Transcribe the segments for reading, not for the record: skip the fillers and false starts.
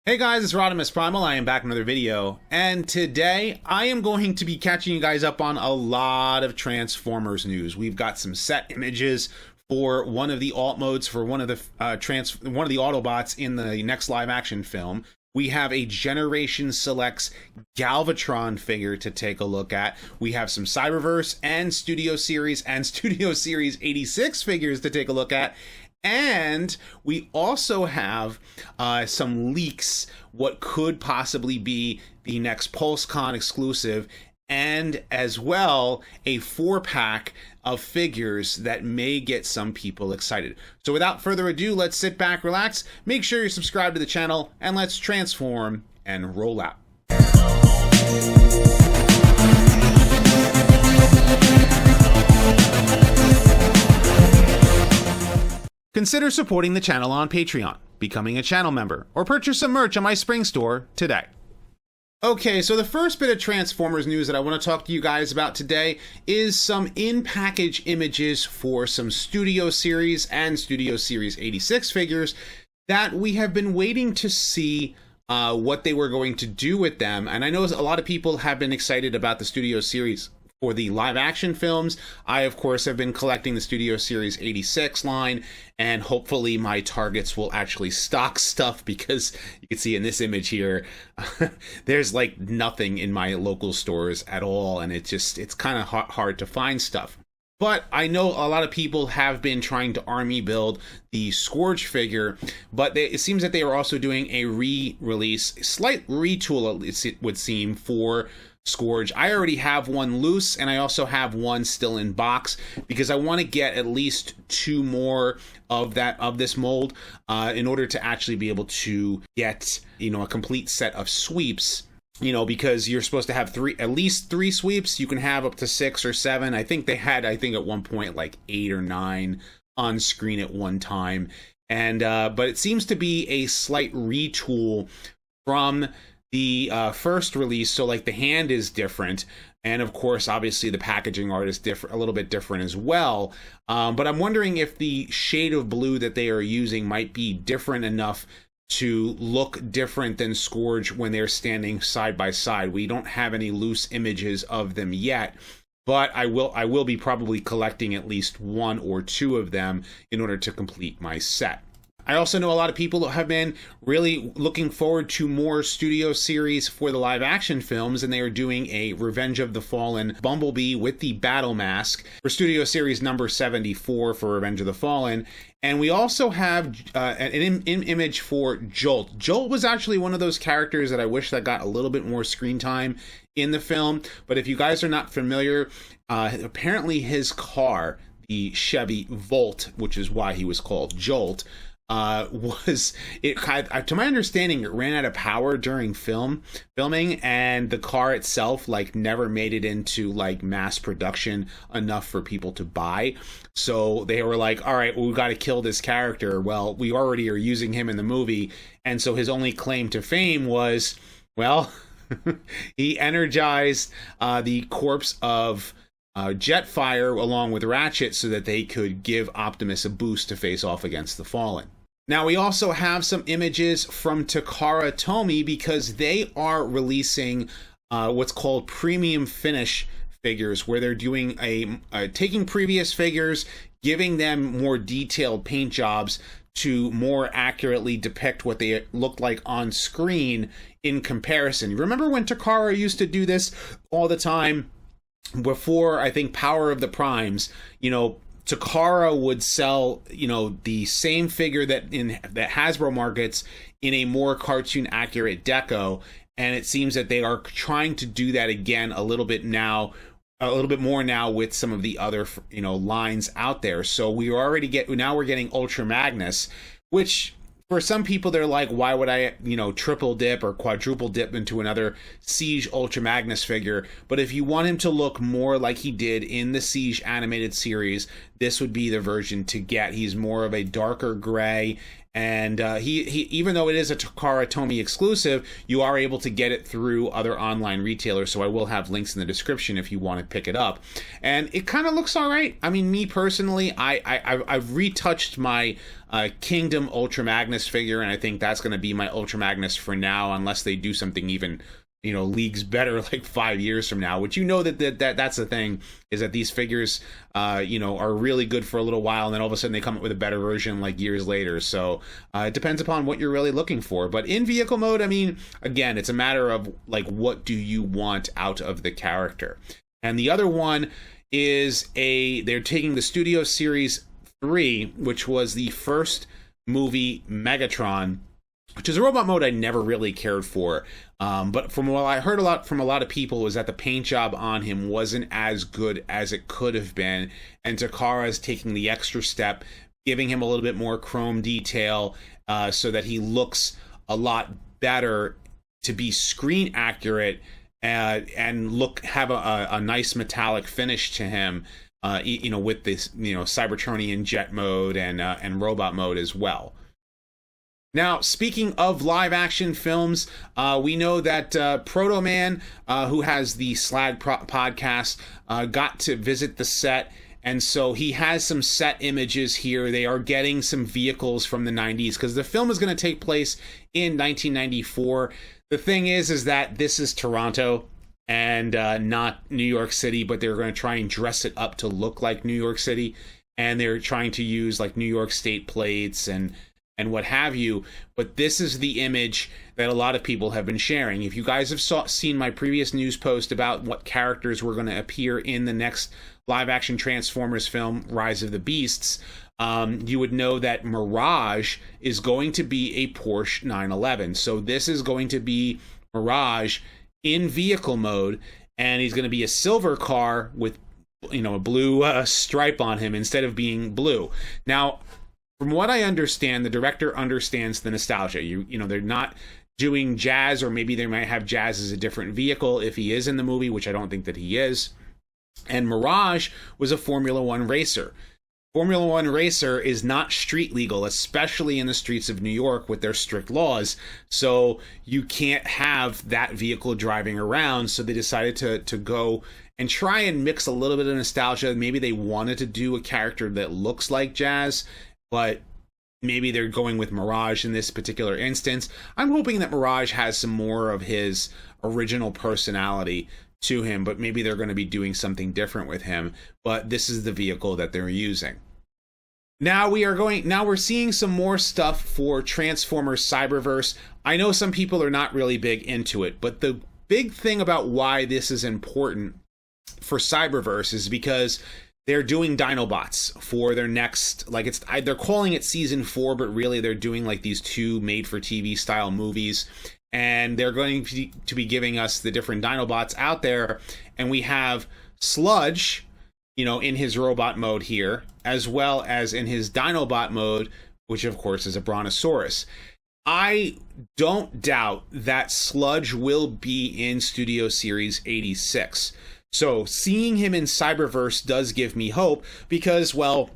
Hey guys, it's RodimusPrimal. I am back in another video, and today I am going to be catching you guys up on a lot of Transformers news. We've got some set images for one of the alt modes for one of the Autobots in the next live action film. We have a Generation Selects Galvatron figure to take a look at. We have some Cyberverse and Studio Series 86 figures to take a look at. And we also have some leaks, what could possibly be the next PulseCon exclusive, and as well a 4-pack of figures that may get some people excited. So without further ado, let's sit back, relax, make sure you're subscribed to the channel, and let's transform and roll out. Consider supporting the channel on Patreon, becoming a channel member, or purchase some merch on my spring store today. Okay, so the first bit of Transformers news that I want to talk to you guys about today is some in-package images for some Studio Series and Studio Series 86 figures that we have been waiting to see what they were going to do with them. And I know a lot of people have been excited about the Studio Series for the live action films. I, of course, have been collecting the Studio Series 86 line, and hopefully my targets will actually stock stuff, because you can see in this image here, there's like nothing in my local stores at all, and it's kind of hard to find stuff. But I know a lot of people have been trying to army build the Scourge figure, but it seems that they are also doing a re-release, slight retool, it would seem, for Scourge. I already have one loose, and I also have one still in box, because I want to get at least 2 more of this mold in order to actually be able to get, a complete set of sweeps. Because you're supposed to have at least 3 sweeps. You can have up to 6 or 7. I think they had, at one point, like 8 or 9 on screen at one time. And but it seems to be a slight retool from the first release. So like the hand is different, and of course obviously the packaging art is different, a little bit different as well. But I'm wondering if the shade of blue that they are using might be different enough to look different than Scourge when they're standing side by side. We don't have any loose images of them yet, but I will be probably collecting at least 1 or 2 of them in order to complete my set. I also know a lot of people have been really looking forward to more Studio Series for the live action films, and they are doing a Revenge of the Fallen Bumblebee with the battle mask for Studio Series number 74 for Revenge of the Fallen. And we also have an image for Jolt. Jolt was actually one of those characters that I wish that got a little bit more screen time in the film. But if you guys are not familiar, apparently his car, the Chevy Volt, which is why he was called Jolt, to my understanding, it ran out of power during filming, and the car itself never made it into mass production enough for people to buy. So they were like, all right, well, we got to kill this character. Well, we already are using him in the movie, and so his only claim to fame was, well, he energized the corpse of Jetfire along with Ratchet so that they could give Optimus a boost to face off against the Fallen. Now, we also have some images from Takara Tomy, because they are releasing what's called premium finish figures, where they're doing taking previous figures, giving them more detailed paint jobs to more accurately depict what they looked like on screen in comparison. Remember when Takara used to do this all the time? Before, I think, Power of the Primes, Takara would sell, the same figure that Hasbro markets in a more cartoon accurate deco, and it seems that they are trying to do that again a little bit more now with some of the other, lines out there. So we're getting Ultra Magnus, which for some people, they're like, why would I, triple dip or quadruple dip into another Siege Ultra Magnus figure? But if you want him to look more like he did in the Siege animated series, this would be the version to get. He's more of a darker gray, And he even though it is a Takara Tomy exclusive, you are able to get it through other online retailers. So I will have links in the description if you want to pick it up. And it kind of looks all right. I mean, me personally, I've retouched my Kingdom Ultra Magnus figure, and I think that's going to be my Ultra Magnus for now, unless they do something even, you know, leagues better like 5 years from now, which, you know, that's the thing, is that these figures you know, are really good for a little while, and then all of a sudden they come up with a better version like years later. So it depends upon what you're really looking for. But in vehicle mode, I mean, again, it's a matter of like, what do you want out of the character? And the other one is they're taking the Studio Series 3, which was the first movie Megatron, which is a robot mode I never really cared for. But from what I heard from a lot of people, was that the paint job on him wasn't as good as it could have been. And Takara is taking the extra step, giving him a little bit more chrome detail so that he looks a lot better to be screen accurate and have a nice metallic finish to him, you know, with this, you know, Cybertronian jet mode and robot mode as well. Now, speaking of live action films, we know that Proto Man, who has the Slag podcast, got to visit the set. And so he has some set images here. They are getting some vehicles from the 90s, because the film is going to take place in 1994. The thing is that this is Toronto and not New York City, but they're going to try and dress it up to look like New York City. And they're trying to use like New York State plates and what have you. But this is the image that a lot of people have been sharing. If you guys have seen my previous news post about what characters were going to appear in the next live-action Transformers film, Rise of the Beasts, you would know that Mirage is going to be a Porsche 911. So this is going to be Mirage in vehicle mode, and he's going to be a silver car with, you know, a blue stripe on him instead of being blue. Now, from what I understand, the director understands the nostalgia. You know, they're not doing Jazz, or maybe they might have Jazz as a different vehicle if he is in the movie, which I don't think that he is. And Mirage was a Formula One racer. Formula One racer is not street legal, especially in the streets of New York with their strict laws. So you can't have that vehicle driving around. So they decided to go and try and mix a little bit of nostalgia. Maybe they wanted to do a character that looks like Jazz, but maybe they're going with Mirage in this particular instance. I'm hoping that Mirage has some more of his original personality to him, but maybe they're going to be doing something different with him. But this is the vehicle that they're using. Now we're seeing some more stuff for Transformers Cyberverse. I know some people are not really big into it, but the big thing about why this is important for Cyberverse is because they're doing Dinobots for their next, like, they're calling it season 4, but really they're doing like these 2 made-for-TV style movies, and they're going to be giving us the different Dinobots out there. And we have Sludge, you know, in his robot mode here, as well as in his Dinobot mode, which of course is a Brontosaurus. I don't doubt that Sludge will be in Studio Series 86. So seeing him in Cyberverse does give me hope, because, well,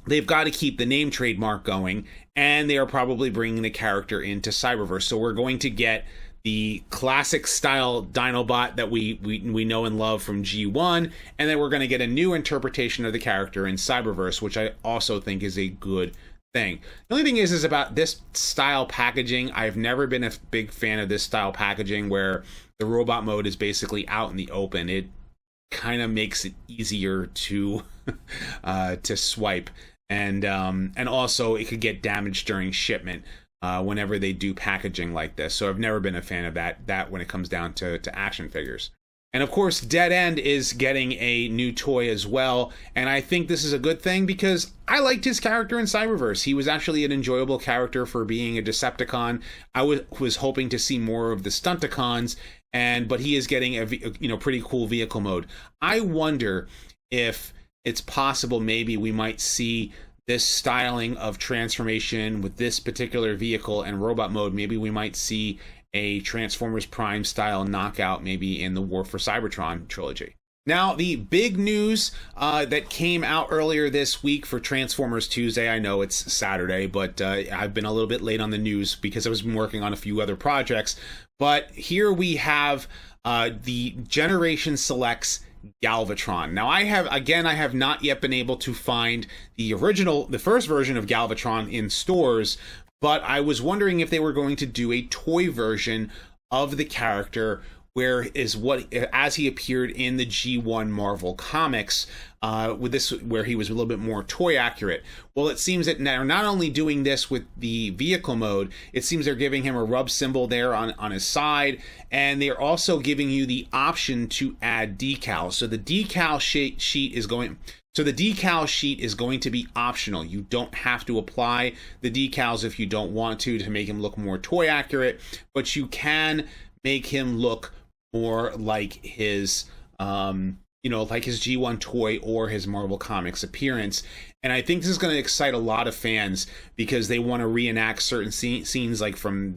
they've got to keep the name trademark going, and they are probably bringing the character into Cyberverse. So we're going to get the classic style Dinobot that we know and love from G1, and then we're going to get a new interpretation of the character in Cyberverse, which I also think is a good thing. The only thing is about this style packaging. I've never been a big fan of this style packaging where the robot mode is basically out in the open. It kind of makes it easier to swipe, and also it could get damaged during shipment whenever they do packaging like this. So I've never been a fan of that when it comes down to action figures. And of course, Dead End is getting a new toy as well, and I think this is a good thing because I liked his character in Cyberverse. He was actually an enjoyable character for being a Decepticon. I was hoping to see more of the Stunticons, but he is getting a pretty cool vehicle mode. I wonder if it's possible maybe we might see this styling of transformation with this particular vehicle and robot mode. Maybe we might see a Transformers Prime style knockout maybe in the War for Cybertron trilogy. Now, the big news that came out earlier this week for Transformers Tuesday, I know it's Saturday, but I've been a little bit late on the news because I was working on a few other projects. But here we have the Generation Selects Galvatron. Now, I have not yet been able to find the first version of Galvatron in stores, but I was wondering if they were going to do a toy version of the character as he appeared in the G1 Marvel comics, where he was a little bit more toy accurate. Well, it seems that they're not only doing this with the vehicle mode, it seems they're giving him a rub symbol there on his side, and they're also giving you the option to add decals. So the decal sheet is going to be optional. You don't have to apply the decals if you don't want to make him look more toy accurate, but you can make him look more like his like his G1 toy or his Marvel Comics appearance. And I think this is going to excite a lot of fans because they want to reenact certain scenes like from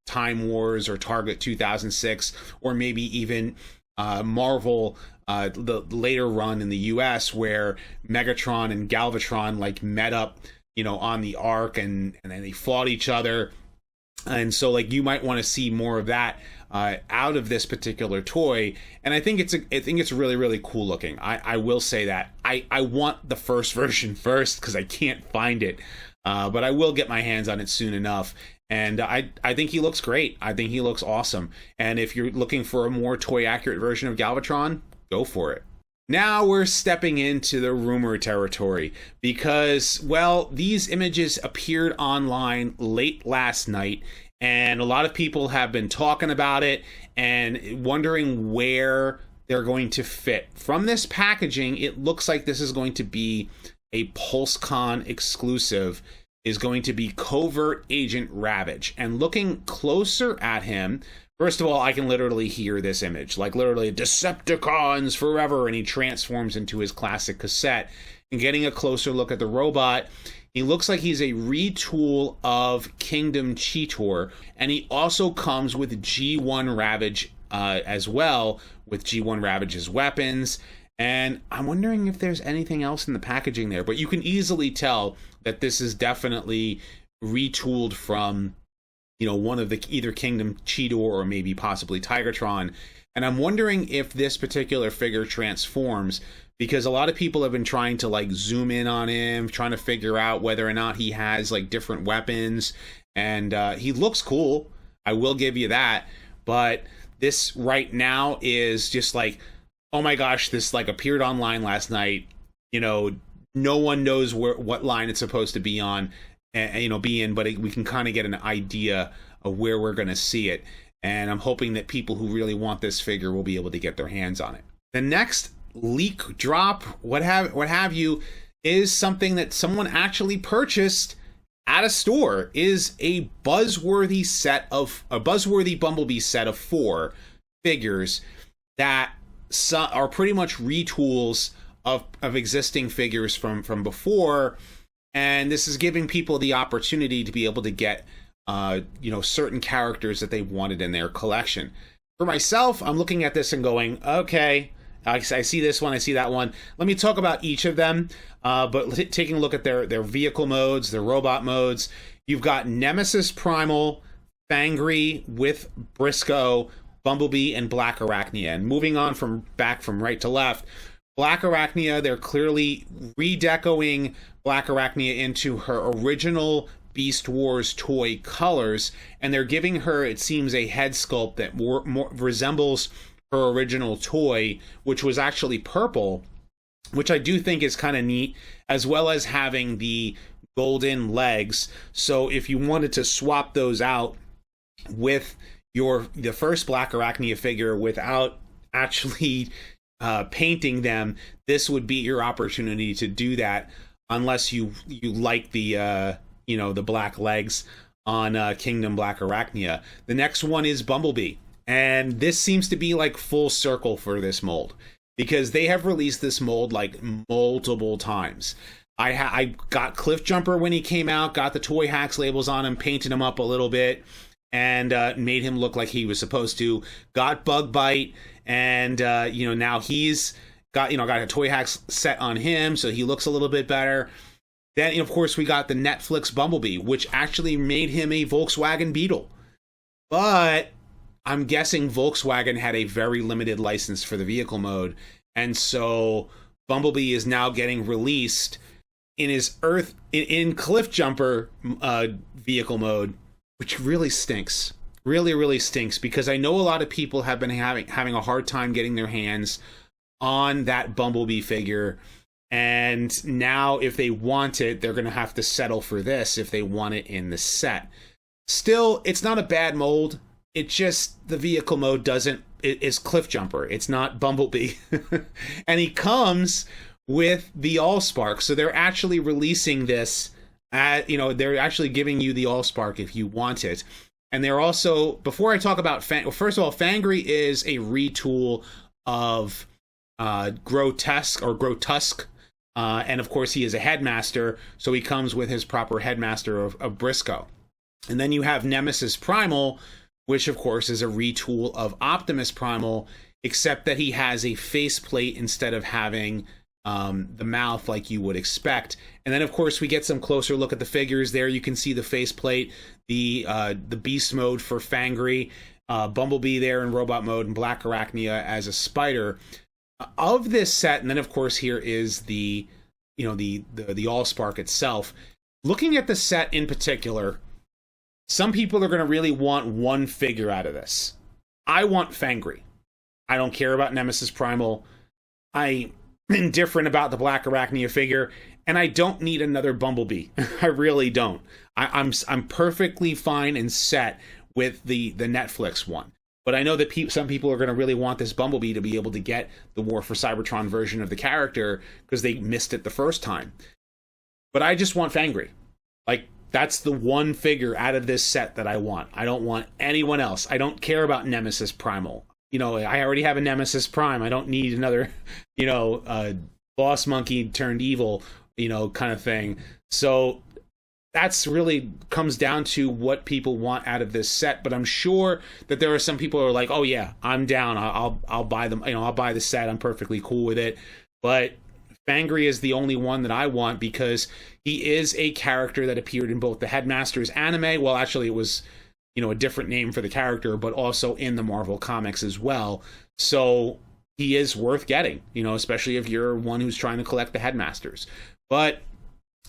Time Wars or Target 2006, or maybe even Marvel, the later run in the US where Megatron and Galvatron like met up, on the Ark, and then they fought each other. And so like you might want to see more of that out of this particular toy, and I think it's really, really cool looking. I will say that I want the first version first because I can't find it, but I will get my hands on it soon enough. And I think he looks great. I think he looks awesome. And if you're looking for a more toy accurate version of Galvatron, go for it. Now we're stepping into the rumor territory because, well, these images appeared online late last night, and a lot of people have been talking about it and wondering where they're going to fit. From this packaging, it looks like this is going to be a PulseCon exclusive, is going to be Covert Agent Ravage. And looking closer at him, first of all, I can literally hear this image, like literally Decepticons forever, and he transforms into his classic cassette. And getting a closer look at the robot, he looks like he's a retool of Kingdom Cheetor, and he also comes with G1 Ravage as well, with G1 Ravage's weapons. And I'm wondering if there's anything else in the packaging there, but you can easily tell that this is definitely retooled from one of the either Kingdom Cheetor or maybe possibly Tigertron. And I'm wondering if this particular figure transforms, because a lot of people have been trying to like zoom in on him, trying to figure out whether or not he has like different weapons. And he looks cool, I will give you that. But this right now is just like, oh my gosh, this like appeared online last night. No one knows what line it's supposed to be on. Be in, but we can kind of get an idea of where we're going to see it. And I'm hoping that people who really want this figure will be able to get their hands on it. The next leak, drop, what have you, is something that someone actually purchased at a store, is a Buzzworthy Bumblebee set of 4 figures that are pretty much retools of existing figures from before. And this is giving people the opportunity to be able to get, certain characters that they wanted in their collection. For myself, I'm looking at this and going, okay, I see this one, I see that one. Let me talk about each of them. But taking a look at their vehicle modes, their robot modes, you've got Nemesis Primal, Fangry with Briscoe, Bumblebee, and Black Arachnia. And moving on from right to left, Black Arachnia, they're clearly redecoing Black Arachnia into her original Beast Wars toy colors, and they're giving her, it seems, a head sculpt that more resembles her original toy, which was actually purple, which I do think is kind of neat, as well as having the golden legs. So if you wanted to swap those out with the first Black Arachnia figure without actually painting them, this would be your opportunity to do that, unless you like the black legs on Kingdom Black Arachnia. The next one is Bumblebee, and this seems to be like full circle for this mold, because they have released this mold like multiple times. I got Cliff Jumper when he came out, got the Toy Hacks labels on him, painted him up a little bit, and made him look like he was supposed to. Got bug bite, and now he's got a toy hacks set on him, so he looks a little bit better. Then, of course, we got the Netflix Bumblebee, which actually made him a Volkswagen Beetle. But I'm guessing Volkswagen had a very limited license for the vehicle mode, and so Bumblebee is now getting released in his in Cliff Jumper vehicle mode, which really stinks. Really stinks, because I know a lot of people have been having a hard time getting their hands on that Bumblebee figure, and now if they want it, they're going to have to settle for this if they want it in the set. Still, it's not a bad mold. It just, the vehicle mode is Cliff Jumper. It's not Bumblebee. And he comes with the Allspark. So they're actually releasing this they're actually giving you the Allspark if you want it. And they're also, before I talk about first of all, Fangry is a retool of Grotesque. And of course he is a headmaster, so he comes with his proper headmaster of Briscoe. And then you have Nemesis Primal, which of course is a retool of Optimus Primal, except that he has a faceplate instead of having the mouth like you would expect. And then of course we get some closer look at the figures. There you can see the faceplate, the beast mode for Fangry, Bumblebee there in robot mode, and Black Arachnia as a spider of this set. And then of course here is the Allspark itself. Looking at the set in particular, some people are going to really want one figure out of this. I want Fangry. I don't care about Nemesis Primal. I'm indifferent about the Black Arachnia figure, and I don't need another Bumblebee. I really don't. I'm perfectly fine and set with the Netflix one. But I know that some people are going to really want this Bumblebee to be able to get the War for Cybertron version of the character because they missed it the first time. But I just want Fangry. Like, that's the one figure out of this set that I want. I don't want anyone else. I don't care about Nemesis Primal. I already have a Nemesis Prime. I don't need another, boss monkey turned evil, kind of thing. So that's really comes down to what people want out of this set. But I'm sure that there are some people who are like, oh yeah, I'm down. I'll buy them. I'll buy the set. I'm perfectly cool with it. But Fangry is the only one that I want because he is a character that appeared in both the Headmasters anime. Well, actually, it was, a different name for the character, but also in the Marvel comics as well. So he is worth getting, especially if you're one who's trying to collect the Headmasters. But,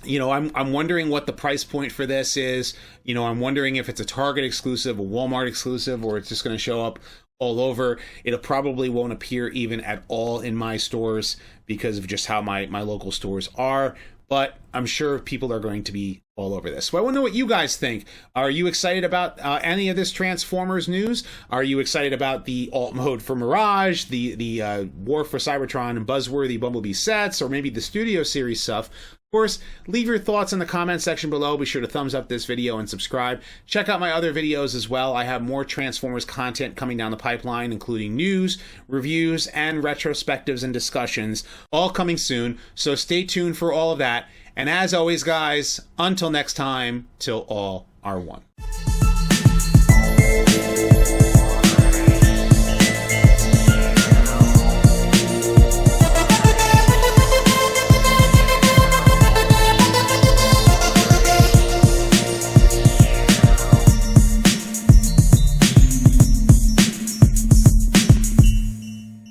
I'm wondering what the price point for this is. I'm wondering if it's a Target exclusive, a Walmart exclusive, or it's just going to show up all over. It probably won't appear even at all in my stores because of just how my local stores are. But I'm sure people are going to be all over this. So I want to know what you guys think. Are you excited about any of this Transformers news? Are you excited about the alt mode for Mirage, the War for Cybertron and Buzzworthy Bumblebee sets, or maybe the Studio Series stuff? Of course, leave your thoughts in the comment section below. Be sure to thumbs up this video and subscribe. Check out my other videos as well. I have more Transformers content coming down the pipeline, including news, reviews, and retrospectives and discussions, all coming soon. So stay tuned for all of that. And as always, guys, until next time, till all are one.